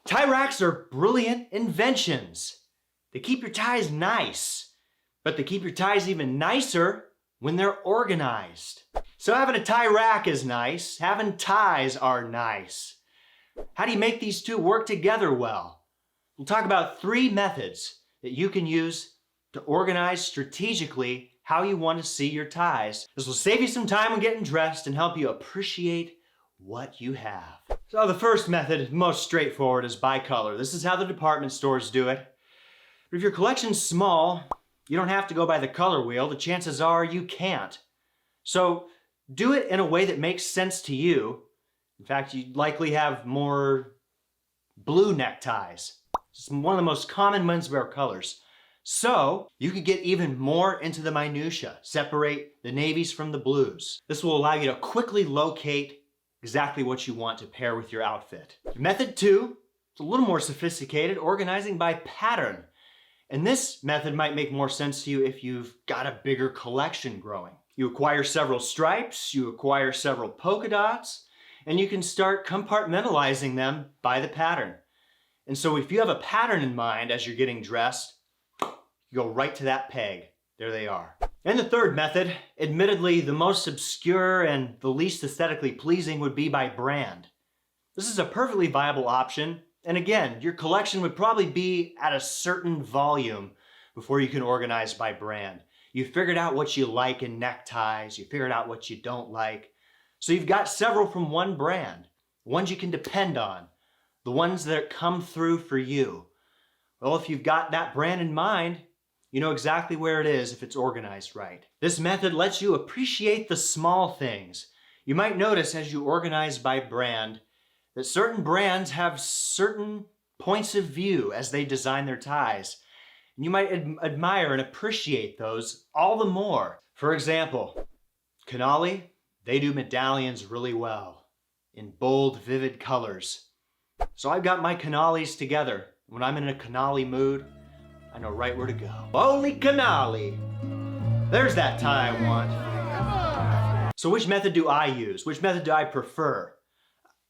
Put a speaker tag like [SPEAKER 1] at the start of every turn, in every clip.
[SPEAKER 1] Tie racks are brilliant inventions. They keep your ties nice, but they keep your ties even nicer when they're organized. So having a tie rack is nice, having ties are nice. How do you make these two work together well? We'll talk about 3 methods that you can use to organize strategically how you want to see your ties. This will save you some time when getting dressed and help you appreciate what you have. So the first method, most straightforward, is by color. This is how the department stores do it. But if your collection's small, you don't have to go by the color wheel. The chances are you can't. So do it in a way that makes sense to you. In fact, you likely have more blue neckties. It's one of the most common menswear colors. So you can get even more into the minutia, separate the navies from the blues. This will allow you to quickly locate exactly what you want to pair with your outfit. Method 2, it's a little more sophisticated, organizing by pattern. And this method might make more sense to you if you've got a bigger collection growing. You acquire several stripes, you acquire several polka dots, and you can start compartmentalizing them by the pattern. And so if you have a pattern in mind as you're getting dressed, you go right to that peg. There they are. And the third method, admittedly the most obscure and the least aesthetically pleasing, would be by brand. This is a perfectly viable option, and again, your collection would probably be at a certain volume before you can organize by brand. You figured out what you like in neckties, you figured out what you don't like, so you've got several from one brand, ones you can depend on, the ones that come through for you. Well, if you've got that brand in mind, you know exactly where it is if it's organized right. This method lets you appreciate the small things. You might notice as you organize by brand that certain brands have certain points of view as they design their ties. And you might admire and appreciate those all the more. For example, Canali, they do medallions really well in bold, vivid colors. So I've got my Canalis together. When I'm in a Canali mood, I know right where to go. Holy Canali! There's that tie I want. So which method do I use? Which method do I prefer?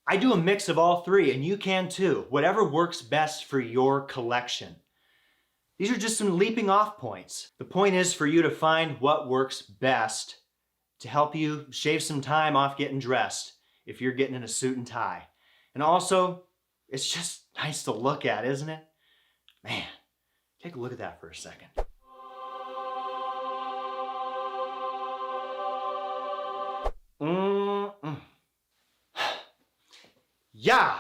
[SPEAKER 1] I do a mix of all 3, and you can too. Whatever works best for your collection. These are just some leaping off points. The point is for you to find what works best to help you shave some time off getting dressed if you're getting in a suit and tie. And also, it's just nice to look at, isn't it? Man. Take a look at that for a second. Yeah!